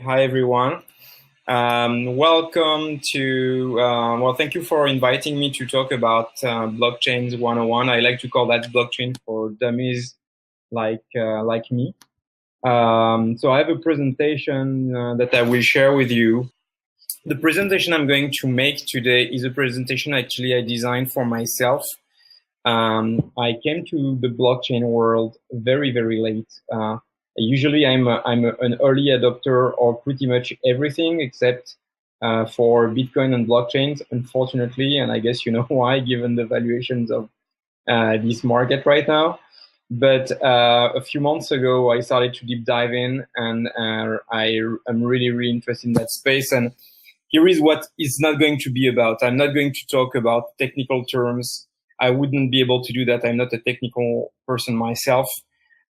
Hi, everyone. Welcome to, thank you for inviting me to talk about blockchains 101. I like to call that blockchain for dummies like me. So I have a presentation that I will share with you. The presentation I'm going to make today is a presentation actually I designed for myself. I came to the blockchain world very, very late. Usually I'm an early adopter of pretty much everything except for Bitcoin and blockchains, unfortunately, and I guess you know why, given the valuations of this market right now. But a few months ago, I started to deep dive in, and I am really, really interested in that space. And here is what it's not going to be about. I'm not going to talk about technical terms. I wouldn't be able to do that. I'm not a technical person myself.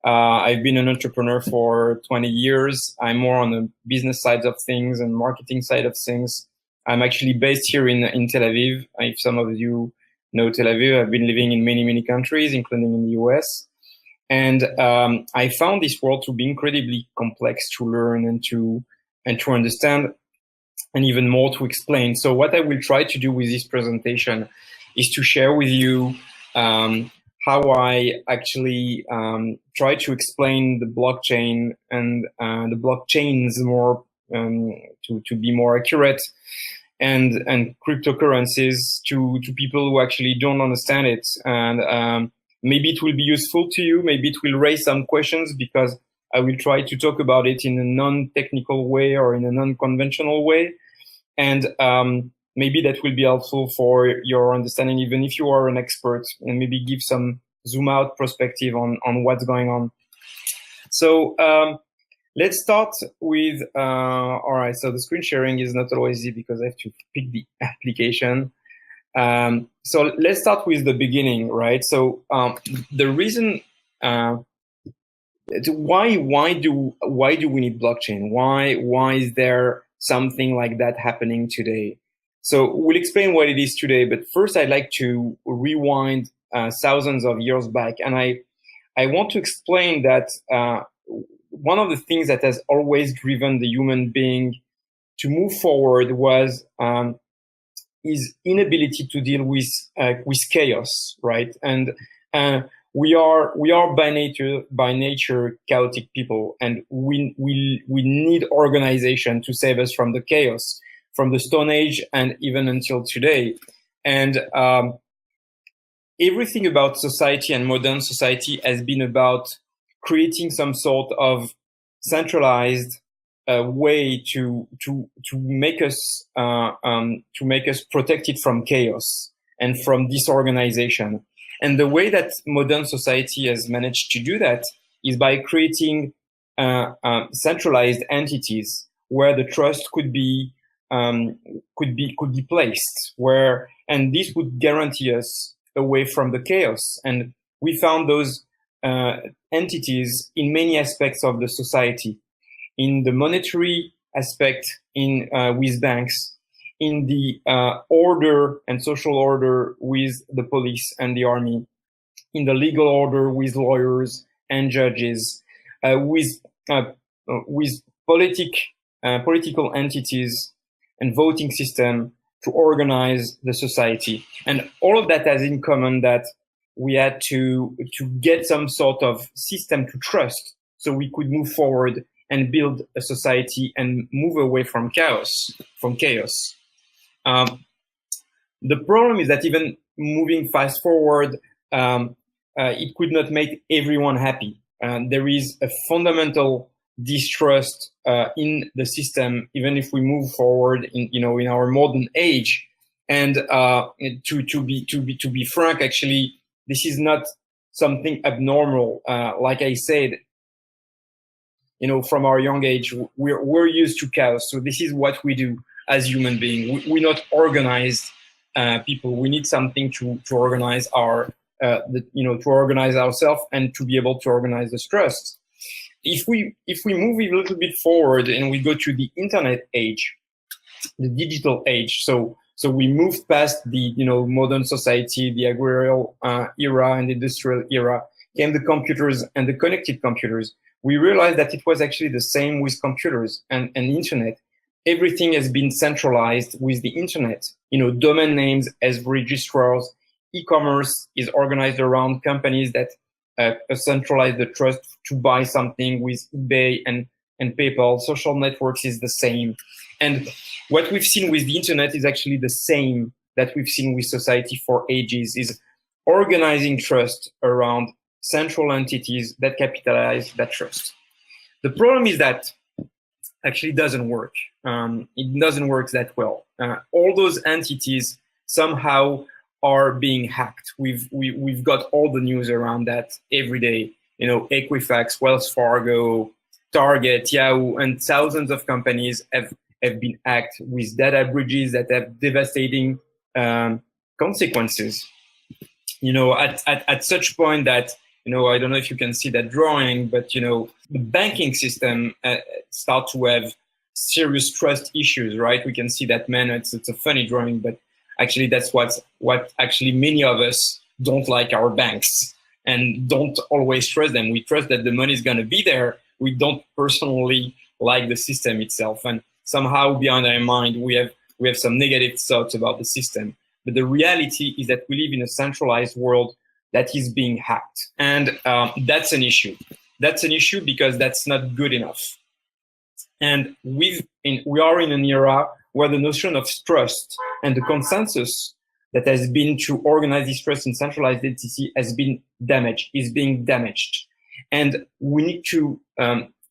I've been an entrepreneur for 20 years. I'm more on the business side of things and marketing side of things. I'm actually based here in Tel Aviv. If some of you know Tel Aviv, I've been living in many, many countries, including in the US. And I found this world to be incredibly complex to learn and to understand, and even more to explain. So what I will try to do with this presentation is to share with you how I actually try to explain the blockchain and the blockchains more to be more accurate, and cryptocurrencies to people who actually don't understand it. And maybe it will be useful to you. Maybe it will raise some questions, because I will try to talk about it in a non-technical way or in a non-conventional way. And maybe that will be helpful for your understanding, even if you are an expert, and maybe give some zoom out perspective on what's going on. So let's start with, all right, so the screen sharing is not always easy because I have to pick the application. So let's start with the beginning, right? So the reason, why do we need blockchain? Why is there something like that happening today? So we'll explain what it is today, but first I'd like to rewind thousands of years back, and I want to explain that one of the things that has always driven the human being to move forward was his inability to deal with chaos, right? And we are by nature chaotic people, and we need organization to save us from the chaos, from the Stone Age and even until today. And everything about society and modern society has been about creating some sort of centralized way to make us protected from chaos and from disorganization. And the way that modern society has managed to do that is by creating centralized entities where the trust could be placed, and this would guarantee us away from the chaos. And we found those entities in many aspects of the society, in the monetary aspect, with banks, in the order and social order with the police and the army, in the legal order with lawyers and judges, with political entities and voting system to organize the society. And all of that has in common that we had to get some sort of system to trust so we could move forward and build a society and move away from chaos. The problem is that even moving fast forward, it could not make everyone happy. There is a fundamental distrust in the system, even if we move forward in our modern age. And to be frank, actually, this is not something abnormal. Like I said, from our young age, we're used to chaos. So this is what we do as human beings. We're not organized people. We need something to organize to organize ourselves and to be able to organize the trust. If we move a little bit forward and we go to the internet age, the digital age, so we moved past the modern society, the agrarian era and industrial era, came the computers and the connected computers. we realized that it was actually the same with computers and internet. Everything has been centralized with the internet. Domain names as registrars. E-commerce is organized around companies that centralize the trust to buy something with eBay and PayPal. Social networks is the same. And what we've seen with the internet is actually the same that we've seen with society for ages, is organizing trust around central entities that capitalize that trust. The problem is that actually doesn't work. It doesn't work that well. All those entities somehow are being hacked. We've got all the news around that every day. Equifax, Wells Fargo, Target, Yahoo, and thousands of companies have been hacked with data breaches that have devastating consequences. At such point that I don't know if you can see that drawing, but the banking system start to have serious trust issues, right? We can see that, man. It's a funny drawing, but actually that's what actually many of us don't like our banks and don't always trust them. We trust that the money is going to be there. We don't personally like the system itself, and somehow behind our mind we have some negative thoughts about the system. But the reality is that we live in a centralized world that is being hacked, and that's an issue. That's an issue because that's not good enough. And we are in an era where the notion of trust and the consensus that has been to organize this trust in centralized entity has been damaged, is being damaged. And we need to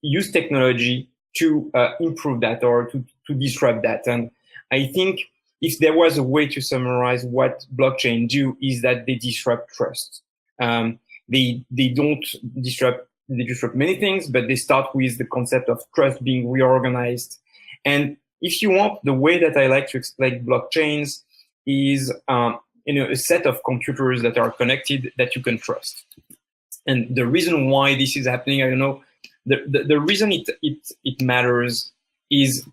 use technology to improve that or to disrupt that. And I think if there was a way to summarize what blockchain do, is that they disrupt trust. They don't disrupt, they disrupt many things, but they start with the concept of trust being reorganized. And if you want, the way that I like to explain blockchains is a set of computers that are connected that you can trust. And the reason why this is happening, I don't know, the reason it matters is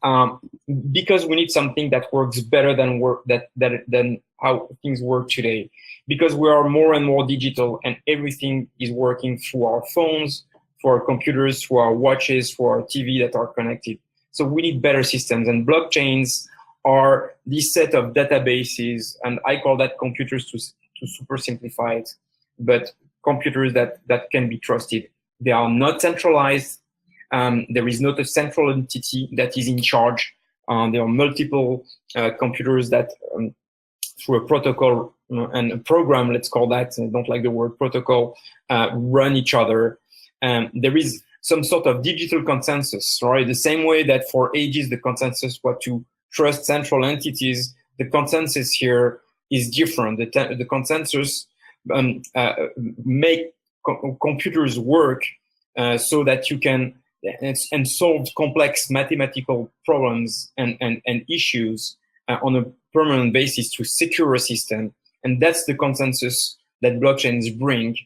because we need something that works better than how things work today. Because we are more and more digital, and everything is working through our phones, through our computers, through our watches, through our TV that are connected. So we need better systems, and blockchains are this set of databases, and I call that computers to super simplify it, but computers that can be trusted. They are not centralized. There is not a central entity that is in charge. There are multiple computers that, through a protocol and a program, let's call that, I don't like the word protocol, run each other. There is some sort of digital consensus, right? The same way that for ages the consensus was to trust central entities, the consensus here is different. The consensus make computers work so that you can and solve complex mathematical problems and issues on a permanent basis to secure a system. And that's the consensus that blockchains bring.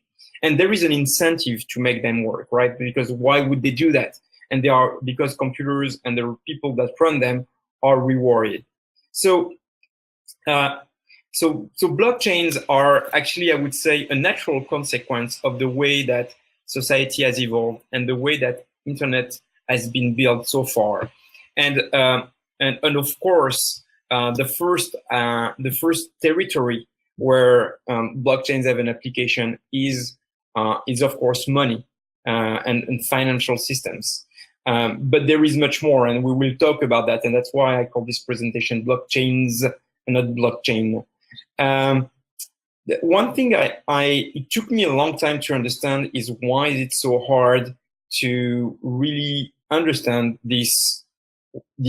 And there is an incentive to make them work, right? Because why would they do that? And they are because computers and the people that run them are rewarded. So blockchains are actually, I would say, a natural consequence of the way that society has evolved and the way that internet has been built so far. And of course, the first territory where blockchains have an application is of course money and financial systems. But there is much more, and we will talk about that. And that's why I call this presentation blockchains and not blockchain. One thing it took me a long time to understand is why is it so hard to really understand this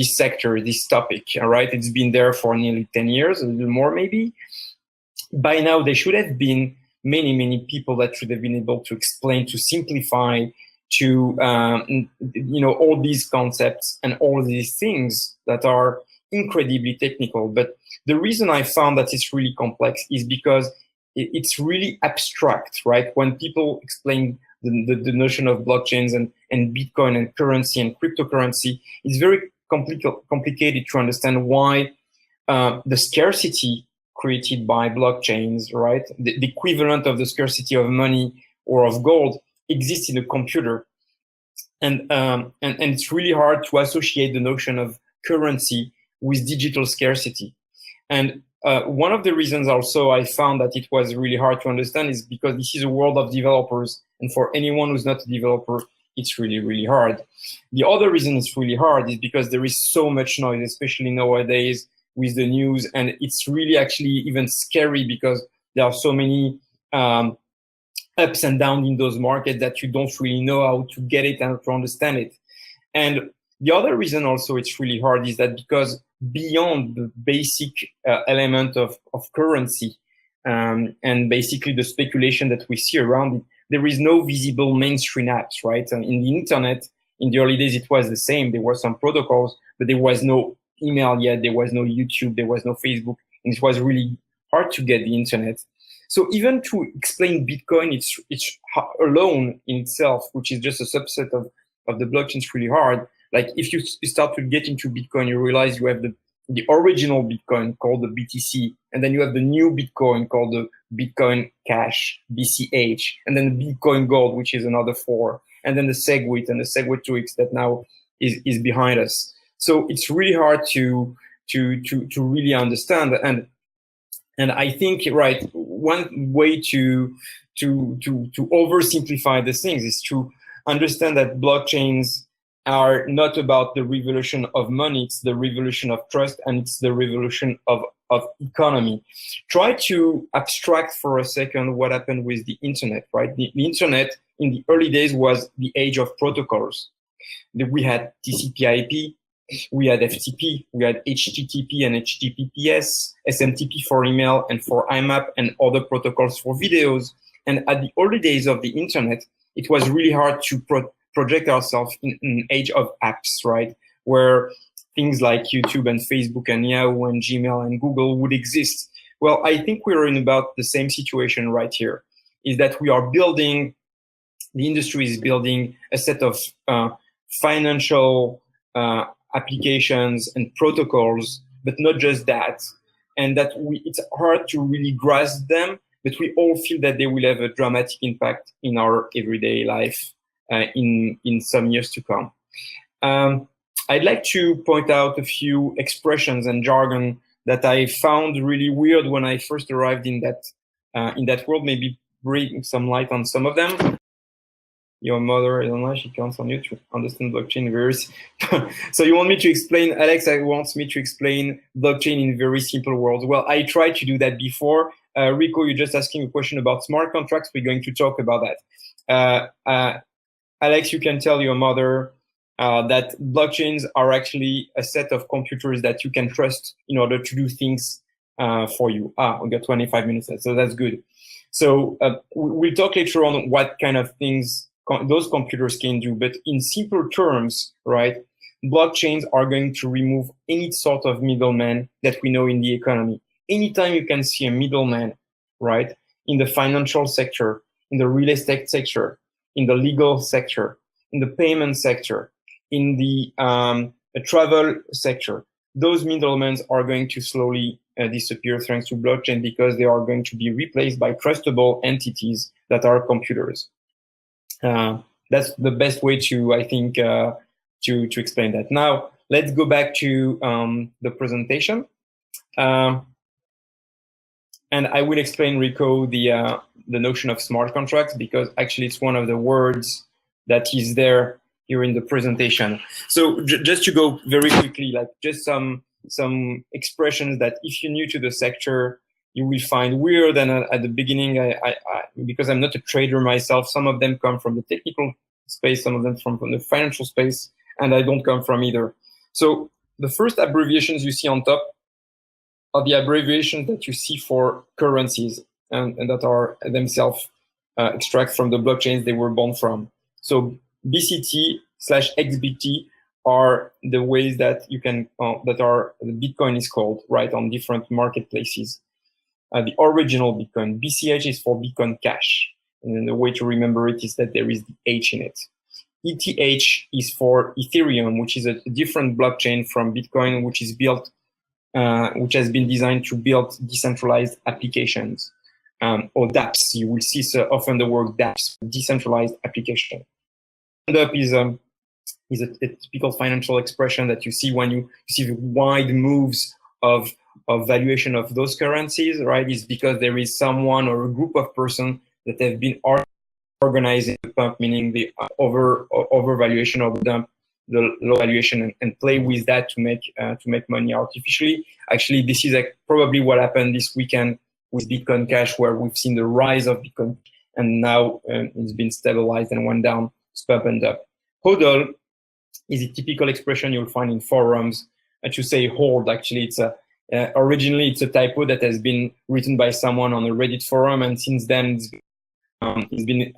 sector, this topic. All right, it's been there for nearly 10 years, a little more maybe. By now, there should have been many people that should have been able to explain, to simplify, to all these concepts and all these things that are incredibly technical. But the reason I found that it's really complex is because it's really abstract, right? When people explain the notion of blockchains and Bitcoin and currency and cryptocurrency, it's very complicated to understand why the scarcity created by blockchains, right? The equivalent of the scarcity of money or of gold exists in a computer. and it's really hard to associate the notion of currency with digital scarcity. And one of the reasons also I found that it was really hard to understand is because this is a world of developers, and for anyone who's not a developer, it's really, really hard. The other reason it's really hard is because there is so much noise, especially nowadays with the news, and it's really actually even scary because there are so many ups and downs in those markets that you don't really know how to get it and to understand it. And the other reason also it's really hard is that because beyond the basic element of currency and basically the speculation that we see around it, there is no visible mainstream apps, right? And in the internet, in the early days, it was the same. There were some protocols, but there was no email yet. There was no YouTube. There was no Facebook. And it was really hard to get the internet. So even to explain Bitcoin, it's alone in itself, which is just a subset of the blockchain, it's really hard. Like if you start to get into Bitcoin, you realize you have the original Bitcoin called the BTC, and then you have the new Bitcoin called the Bitcoin Cash, BCH, and then the Bitcoin Gold, which is another 4, and then the SegWit and the SegWit 2x that now is behind us. So it's really hard to really understand. And I think, right, one way to oversimplify these things is to understand that blockchains are not about the revolution of money, it's the revolution of trust, and it's the revolution of economy. Try to abstract for a second what happened with the internet, right? The internet in the early days was the age of protocols. We had TCP/IP, we had FTP, we had HTTP and HTTPS, SMTP for email and for IMAP and other protocols for videos. And at the early days of the internet, it was really hard to project ourselves in an age of apps, right? Where things like YouTube and Facebook and Yahoo and Gmail and Google would exist. Well, I think we're in about the same situation right here, is that we are building, the industry is building a set of financial applications and protocols, but not just that. And that it's hard to really grasp them, but we all feel that they will have a dramatic impact in our everyday life in some years to come. I'd like to point out a few expressions and jargon that I found really weird when I first arrived in that world. Maybe bring some light on some of them. Your mother, I don't know, she counts on you to understand blockchain very. So you want me to explain, Alex wants me to explain blockchain in very simple words. Well, I tried to do that before. Rico, you're just asking a question about smart contracts. We're going to talk about that. Alex, you can tell your mother that blockchains are actually a set of computers that you can trust in order to do things for you. We got 25 minutes left, so that's good. So we'll talk later on what kind of things those computers can do, but in simple terms, right, blockchains are going to remove any sort of middleman that we know in the economy. Anytime you can see a middleman, right, in the financial sector, in the real estate sector, in the legal sector, in the payment sector, in the travel sector, those middlemen are going to slowly disappear thanks to blockchain, because they are going to be replaced by trustable entities that are computers. That's the best way to, I think, to explain that. Now, let's go back to the presentation. And I will explain, Rico, the notion of smart contracts, because actually it's one of the words that is there here in the presentation. So just to go very quickly, like just some expressions that if you're new to the sector, you will find weird. And at the beginning, I because I'm not a trader myself, some of them come from the technical space, some of them from the financial space, and I don't come from either. So the first abbreviations you see on top are the abbreviations that you see for currencies, and that are themselves extract from the blockchains they were born from. So BCT/XBT are the ways that you can, that are, the Bitcoin is called, right, on different marketplaces. The original Bitcoin, BCH, is for Bitcoin Cash. And then the way to remember it is that there is the H in it. ETH is for Ethereum, which is a different blockchain from Bitcoin, which is built, which has been designed to build decentralized applications, or dApps. You will see so often the word dApps, decentralized application. Up is is a typical financial expression that you see when you see the wide moves of valuation of those currencies, right? Is because there is someone or a group of persons that have been organizing the pump, meaning the overvaluation or the dump, the low valuation, and play with that to make money artificially. Actually, this is probably what happened this weekend with Bitcoin Cash, where we've seen the rise of Bitcoin, and now it's been stabilized and went down, pump and dump. HODL is a typical expression you'll find in forums to say hold. Actually, it's originally it's a typo that has been written by someone on a Reddit forum, and since then it's been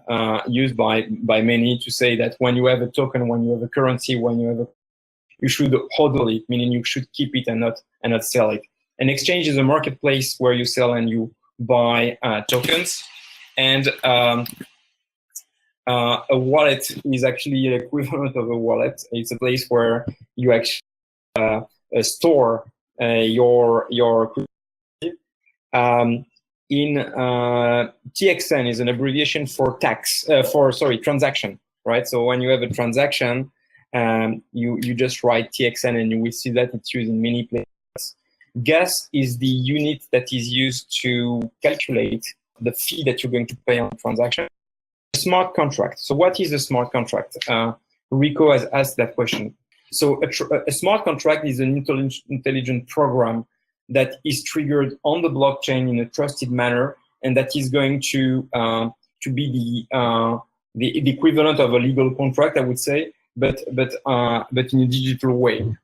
used by many to say that when you have a token, when you have a currency, you should hodl it, meaning you should keep it and not sell it. An exchange is a marketplace where you sell and you buy tokens, and a wallet is actually an equivalent of a wallet. It's a place where you actually store your in TXN is an abbreviation for transaction, right? So when you have a transaction, you just write TXN, and you will see that it's used in many places. Gas is the unit that is used to calculate the fee that you're going to pay on the transaction. A smart contract. So what is a smart contract? Rico has asked that question. So a smart contract is an intelligent program that is triggered on the blockchain in a trusted manner, and that is going to be the equivalent of a legal contract, I would say, but in a digital way.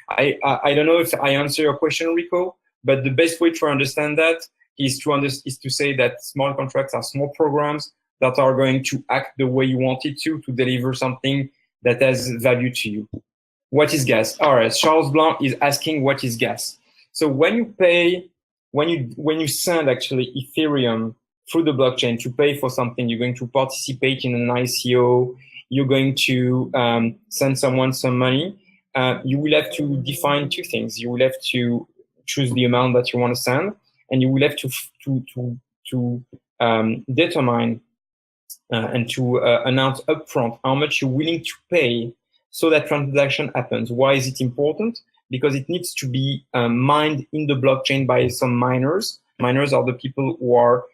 I don't know if I answer your question, Rico, but the best way to understand that is to say that smart contracts are small programs that are going to act the way you want it to deliver something that has value to you. What is gas? All right, Charles Blanc is asking what is gas. So when you send actually Ethereum through the blockchain to pay for something, you're going to participate in an ICO, you're going to send someone some money, you will have to define two things. You will have to choose the amount that you want to send, and you will have to determine and to announce upfront how much you're willing to pay so that transaction happens. Why is it important? Because it needs to be mined in the blockchain by some miners. Miners are the people who are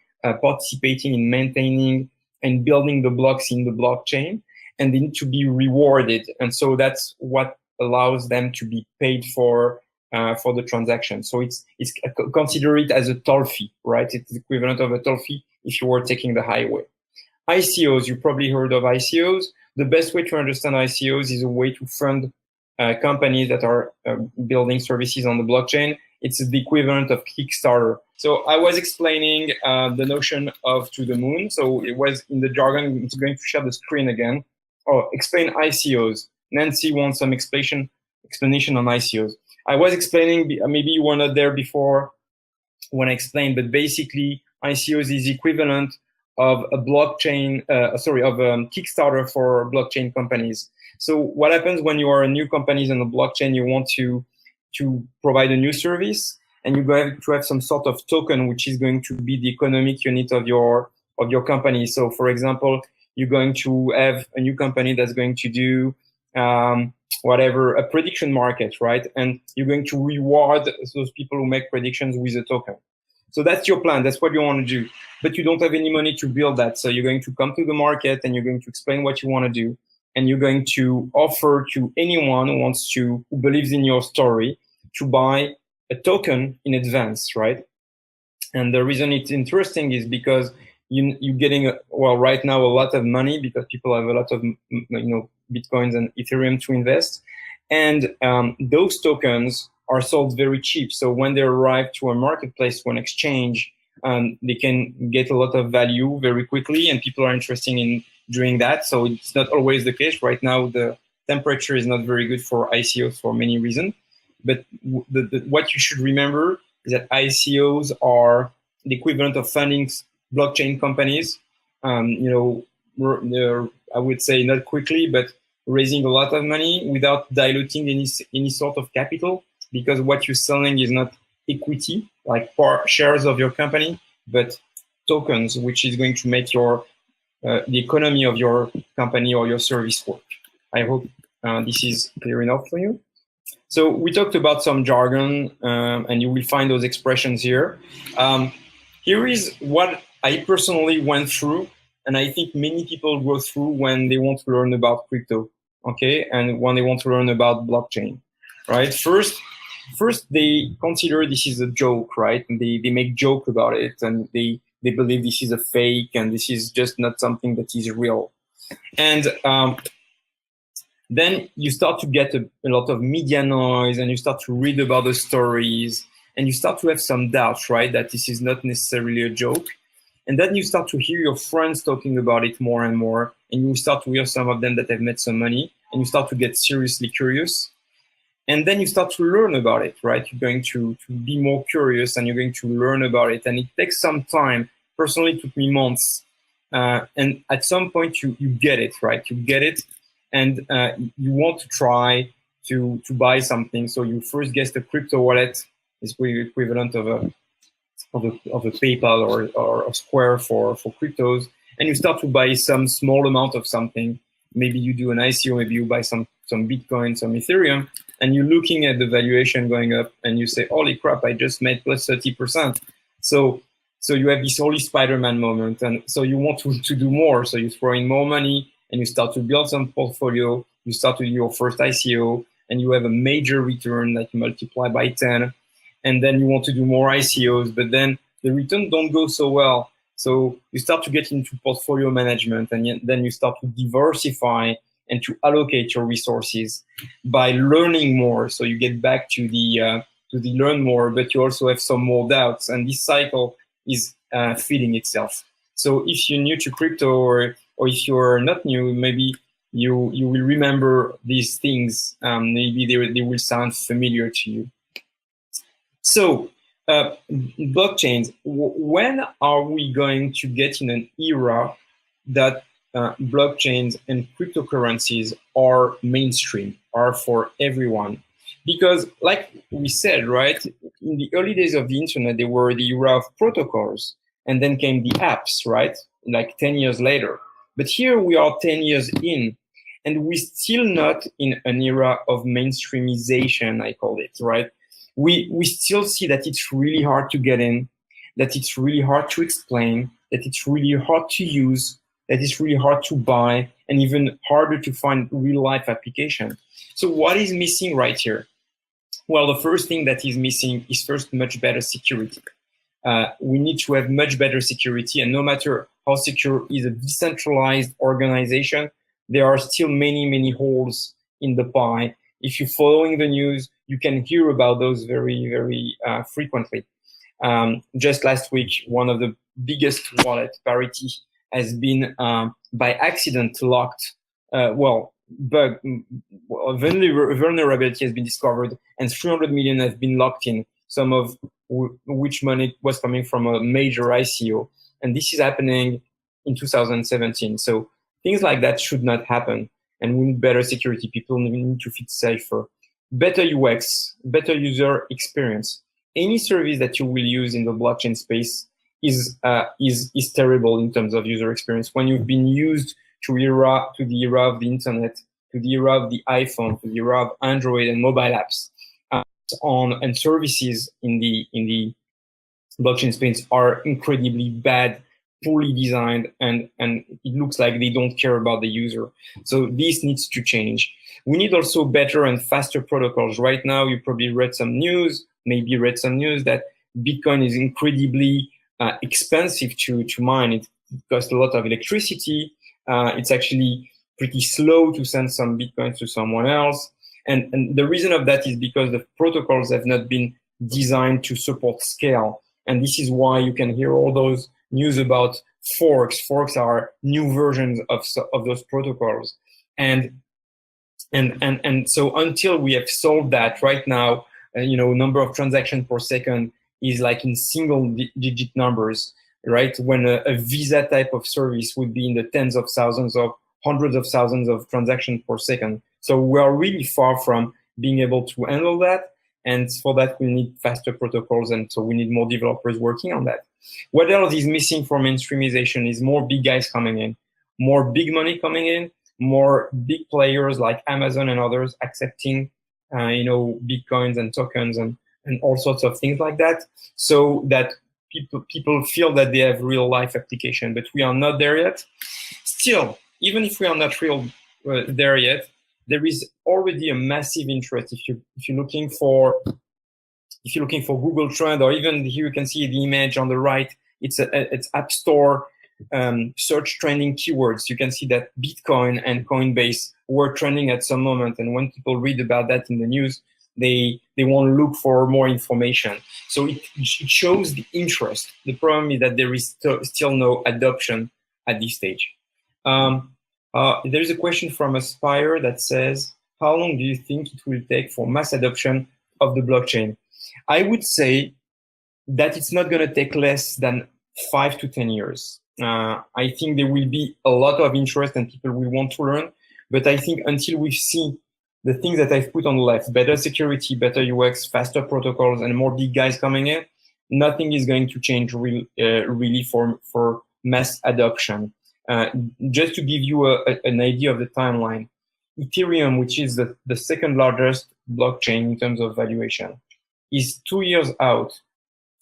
participating in maintaining and building the blocks in the blockchain, and they need to be rewarded. And so that's what allows them to be paid for the transaction. So it's consider it as a toll fee, right? It's the equivalent of a toll fee if you were taking the highway. ICOs, you probably heard of ICOs. The best way to understand ICOs is a way to fund companies that are building services on the blockchain. It's the equivalent of Kickstarter. So I was explaining the notion of to the moon. So it was in the jargon. It's going to share the screen again. Oh, explain ICOs. Nancy wants some explanation on ICOs. I was explaining, maybe you were not there before when I explained, but basically ICOs is equivalent of a blockchain, Kickstarter for blockchain companies. So what happens when you are a new company on the blockchain, you want to provide a new service, and you're going to have some sort of token, which is going to be the economic unit of your company. So for example, you're going to have a new company that's going to do a prediction market, right? And you're going to reward those people who make predictions with a token. So that's your plan. That's what you want to do. But you don't have any money to build that. So you're going to come to the market and you're going to explain what you want to do. And you're going to offer to anyone who believes in your story to buy a token in advance, right? And the reason it's interesting is because you're getting, right now, a lot of money because people have a lot of, Bitcoins and Ethereum to invest. And those tokens are sold very cheap. So when they arrive to a marketplace, to an exchange, they can get a lot of value very quickly, and people are interested in doing that. So it's not always the case. Right now, the temperature is not very good for ICOs for many reasons. But what you should remember is that ICOs are the equivalent of funding blockchain companies. I would say not quickly, but raising a lot of money without diluting any sort of capital, because what you're selling is not equity, like shares of your company, but tokens, which is going to make the economy of your company or your service work. I hope this is clear enough for you. So we talked about some jargon, and you will find those expressions here. Here is what I personally went through, and I think many people go through when they want to learn about crypto, okay, and when they want to learn about blockchain, right? First they consider this is a joke, right? And they make joke about it, and they believe this is a fake, and this is just not something that is real. And then you start to get a lot of media noise, and you start to read about the stories, and you start to have some doubts, right, that this is not necessarily a joke. And then you start to hear your friends talking about it more and more, and you start to hear some of them that have made some money, and you start to get seriously curious. And then you start to learn about it, right? You're going to be more curious, and you're going to learn about it. And it takes some time. Personally, it took me months. And at some point, you get it, right? You get it, and you want to try to buy something. So you first get a crypto wallet, is the equivalent of a PayPal or a Square for cryptos, and you start to buy some small amount of something. Maybe you do an ICO, maybe you buy some Bitcoin, some Ethereum, and you're looking at the valuation going up, and you say, "Holy crap! I just made plus 30%." So you have this holy Spider-Man moment, and so you want to do more. So you throw in more money, and you start to build some portfolio. You start to do your first ICO, and you have a major return that you multiply by 10. And then you want to do more ICOs, but then the return don't go so well. So you start to get into portfolio management, and then you start to diversify and to allocate your resources by learning more. So you get back to the learn more, but you also have some more doubts, and this cycle is feeding itself. So if you're new to crypto, or if you're not new, maybe you will remember these things. Maybe they will sound familiar to you. So blockchains, when are we going to get in an era that blockchains and cryptocurrencies are mainstream, are for everyone? Because like we said, right, in the early days of the internet, there were the era of protocols, and then came the apps, right, like 10 years later. But here we are 10 years in, and we're still not in an era of mainstreamization, I call it, right? We still see that it's really hard to get in, that it's really hard to explain, that it's really hard to use, that it's really hard to buy, and even harder to find real-life application. So what is missing right here? Well, the first thing that is missing is first much better security. We need to have much better security, and no matter how secure is a decentralized organization, there are still many, many holes in the pie. If you're following the news, you can hear about those very, very frequently. Just last week, one of the biggest wallet, Parity, has been by accident locked. Vulnerability has been discovered, and 300 million has been locked in, some of which money was coming from a major ICO. And this is happening in 2017. So things like that should not happen. And we need better security. People need to feel safer. Better UX, better user experience. Any service that you will use in the blockchain space is terrible in terms of user experience. When you've been used to the era of the internet, to the era of the iPhone, to the era of Android and mobile apps, and services in the blockchain space are incredibly bad, poorly designed, and it looks like they don't care about the user. So this needs to change. We need also better and faster protocols. Right now, you probably read some news that Bitcoin is incredibly expensive to mine. It costs a lot of electricity. It's actually pretty slow to send some Bitcoins to someone else. And the reason of that is because the protocols have not been designed to support scale. And this is why you can hear all those news about forks. Forks are new versions of those protocols. And so until we have solved that, right now, number of transactions per second is like in single-digit numbers, right? When a Visa type of service would be in the tens of thousands of hundreds of thousands of transactions per second. So we are really far from being able to handle that. And for that, we need faster protocols. And so we need more developers working on that. What else is missing for mainstreamization is more big guys coming in, more big money coming in, more big players like Amazon and others accepting, Bitcoins and tokens and all sorts of things like that, so that people feel that they have real life application. But we are not there yet. Still, even if we are not there yet, there is already a massive interest. If you're looking for Google Trend, or even here you can see the image on the right, it's App Store search trending keywords. You can see that Bitcoin and Coinbase were trending at some moment, and when people read about that in the news, they want to look for more information. So it shows the interest. The problem is that there is still no adoption at this stage. There's a question from Aspire that says, how long do you think it will take for mass adoption of the blockchain? I would say that it's not going to take less than 5 to 10 years. I think there will be a lot of interest and people will want to learn. But I think until we see the things that I've put on the left, better security, better UX, faster protocols, and more big guys coming in, nothing is going to change really for mass adoption. Just to give you an idea of the timeline, Ethereum, which is the second largest blockchain in terms of valuation, is 2 years out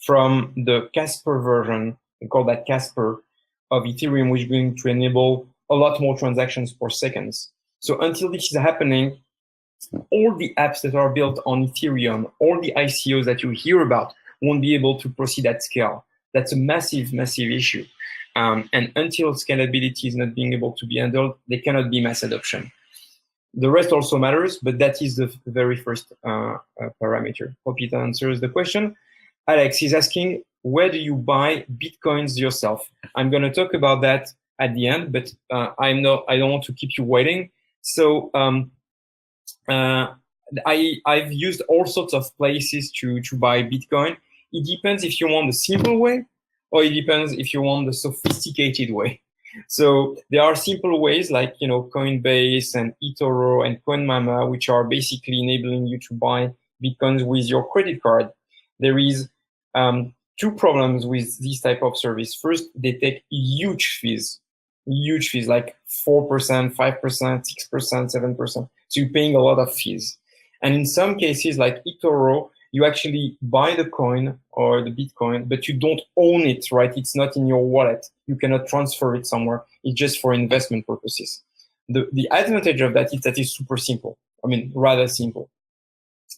from the Casper version, we call that Casper, of Ethereum, which is going to enable a lot more transactions per second. So until this is happening, all the apps that are built on Ethereum, all the ICOs that you hear about, won't be able to proceed at scale. That's a massive, massive issue. And until scalability is not being able to be handled, there cannot be mass adoption. The rest also matters, but that is the very first parameter. Hope it answers the question. Alex is asking, where do you buy Bitcoins yourself? I'm going to talk about that at the end, but I don't want to keep you waiting. So I've used all sorts of places to buy Bitcoin. It depends if you want the simple way, or it depends if you want the sophisticated way. So there are simple ways like, Coinbase and eToro and CoinMama, which are basically enabling you to buy Bitcoins with your credit card. There is two problems with this type of service. First, they take huge fees, like 4%, 5%, 6%, 7%. So you're paying a lot of fees. And in some cases, like eToro, you actually buy the coin or the Bitcoin, but you don't own it, right? It's not in your wallet. You cannot transfer it somewhere. It's just for investment purposes. The advantage of that is that it's super simple. I mean, rather simple.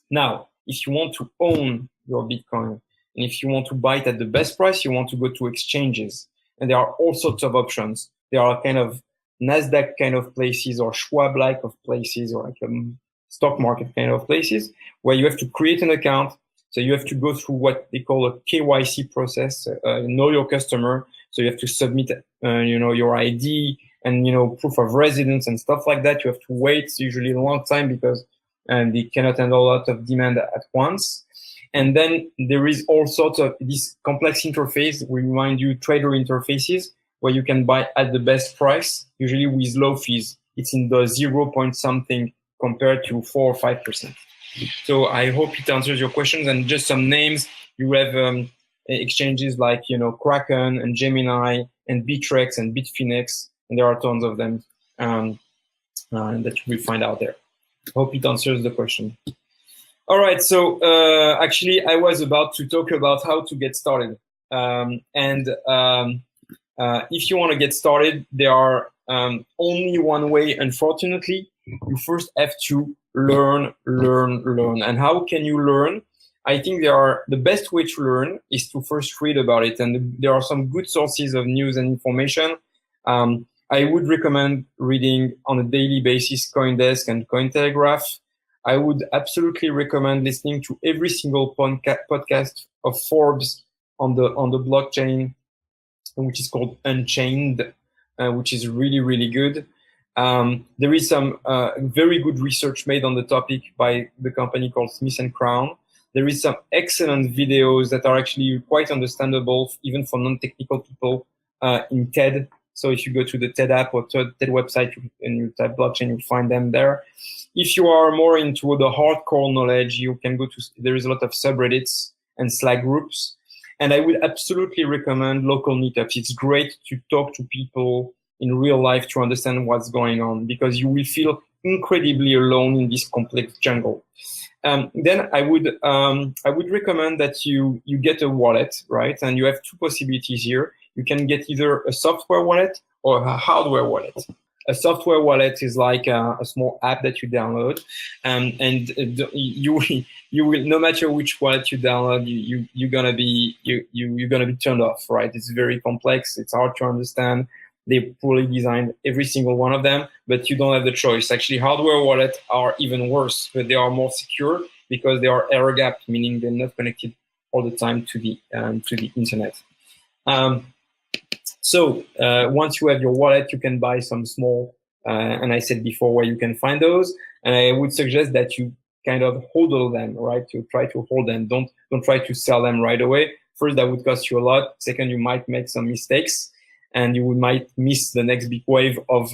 Now, if you want to own your Bitcoin, and if you want to buy it at the best price, you want to go to exchanges. And there are all sorts of options. There are kind of NASDAQ kind of places, or Schwab-like of places, or like stock market kind of places, where you have to create an account. So you have to go through what they call a KYC process, know your customer. So you have to submit, your ID and, proof of residence and stuff like that. You have to wait usually a long time because they cannot handle a lot of demand at once. And then there is all sorts of this complex interface. We remind you trader interfaces where you can buy at the best price, usually with low fees. It's in the 0 point something compared to 4 or 5%. So I hope it answers your questions. And just some names, you have exchanges like, Kraken and Gemini and Bittrex and Bitfinex, and there are tons of them that you will find out there. Hope it answers the question. All right, so actually I was about to talk about how to get started. If you want to get started, there are only one way, unfortunately. You first have to learn. And how can you learn? I think the best way to learn is to first read about it. And there are some good sources of news and information. I would recommend reading on a daily basis CoinDesk and Cointelegraph. I would absolutely recommend listening to every single podcast of Forbes on the blockchain, which is called Unchained, which is really, really good. There is some very good research made on the topic by the company called Smith & Crown. There is some excellent videos that are actually quite understandable, even for non-technical people, in TED. So if you go to the TED app or TED website and you type blockchain, you'll find them there. If you are more into the hardcore knowledge, you can go to, there is a lot of subreddits and Slack groups. And I would absolutely recommend local meetups. It's great to talk to people, in real life to understand what's going on, because you will feel incredibly alone in this complex jungle. Then I would recommend that you get a wallet, right? And you have two possibilities here. You can get either a software wallet or a hardware wallet. A software wallet is like a small app that you download, and you will, no matter which wallet you download, you're gonna be turned off, right? It's very complex. It's hard to understand. They poorly designed every single one of them, but you don't have the choice. Actually, hardware wallets are even worse, but they are more secure because they are air gapped, meaning they're not connected all the time to the internet. So once you have your wallet, you can buy some small, and I said before where you can find those. And I would suggest that you kind of hodl them, right? You try to hold them. Don't try to sell them right away. First, that would cost you a lot. Second, you might make some mistakes, and you might miss the next big wave of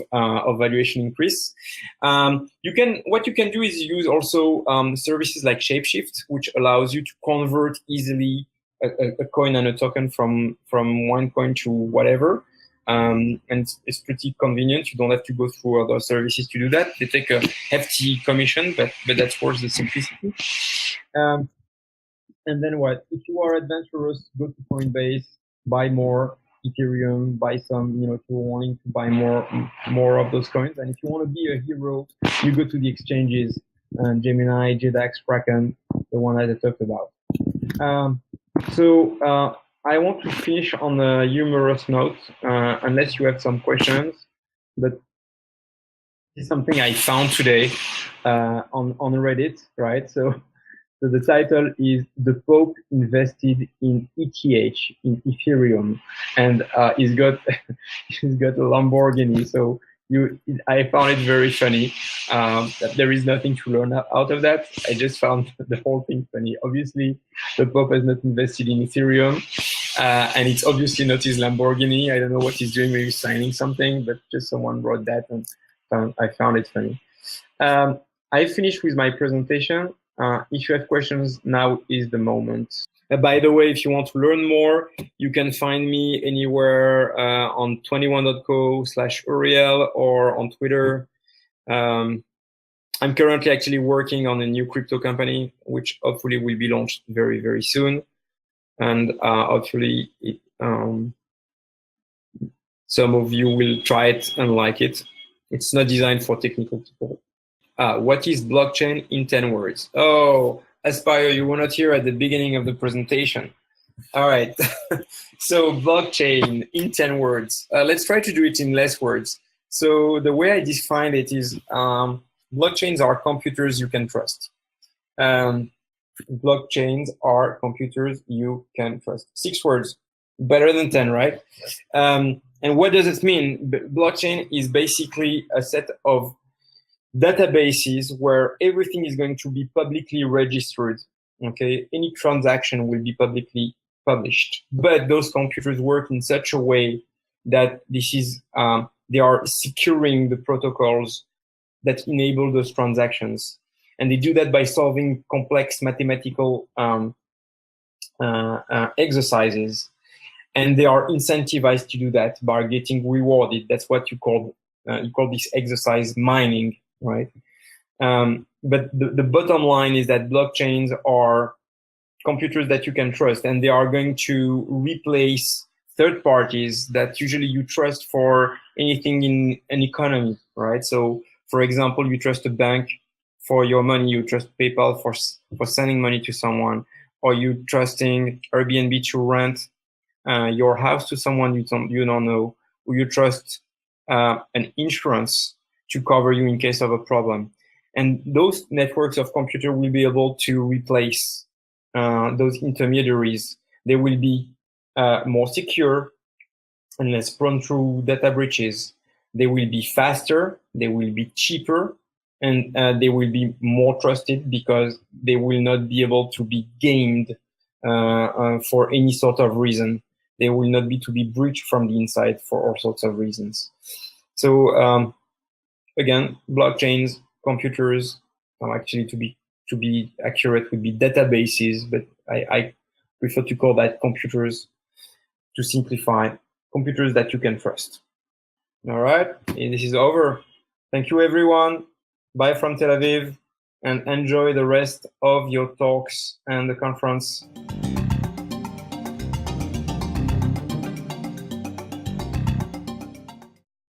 valuation increase. What you can do is use also services like Shapeshift, which allows you to convert easily a coin and a token from one coin to whatever. And it's pretty convenient. You don't have to go through other services to do that. They take a hefty commission, but that's worth the simplicity. And then what? If you are adventurous, go to Coinbase, buy more Ethereum, buy some, if you're wanting to buy more of those coins. And if you want to be a hero, you go to the exchanges, Gemini, JDAX, Kraken, the one that I talked about. So I want to finish on a humorous note, unless you have some questions, but this is something I found today on Reddit, right? So the title is "The Pope Invested in ETH, in Ethereum," and he's got he's got a Lamborghini. So I found it very funny. There is nothing to learn out of that. I just found the whole thing funny. Obviously, the Pope has not invested in Ethereum, and it's obviously not his Lamborghini. I don't know what he's doing. Maybe signing something, but just someone wrote that, and I found it funny. I finished with my presentation. If you have questions, now is the moment. By the way, if you want to learn more, you can find me anywhere on 21.co/Ouriel or on Twitter. I'm currently actually working on a new crypto company, which hopefully will be launched very, very soon. And hopefully some of you will try it and like it. It's not designed for technical people. What is blockchain in 10 words? Oh, Aspire, you were not here at the beginning of the presentation. All right. So blockchain in 10 words. Let's try to do it in less words. So the way I define it is blockchains are computers you can trust. Blockchains are computers you can trust. 6 words, better than 10, right? And what does it mean? Blockchain is basically a set of databases where everything is going to be publicly registered. Okay, any transaction will be publicly published, but those computers work in such a way that this is they are securing the protocols that enable those transactions, and they do that by solving complex mathematical exercises, and they are incentivized to do that by getting rewarded. That's what you call this exercise mining. Right, but the bottom line is that blockchains are computers that you can trust, and they are going to replace third parties that usually you trust for anything in an economy, right? So, for example, you trust a bank for your money, you trust PayPal for sending money to someone, or you trusting Airbnb to rent your house to someone you don't know, or you trust an insurance to cover you in case of a problem. And those networks of computer will be able to replace those intermediaries. They will be more secure and less prone to data breaches. They will be faster, they will be cheaper, and they will be more trusted because they will not be able to be gamed for any sort of reason. They will not be to be breached from the inside for all sorts of reasons. So again, blockchains, computers, actually to be accurate would be databases, but I prefer to call that computers to simplify, computers that you can trust. All right, this is over. Thank you, everyone. Bye from Tel Aviv, and enjoy the rest of your talks and the conference.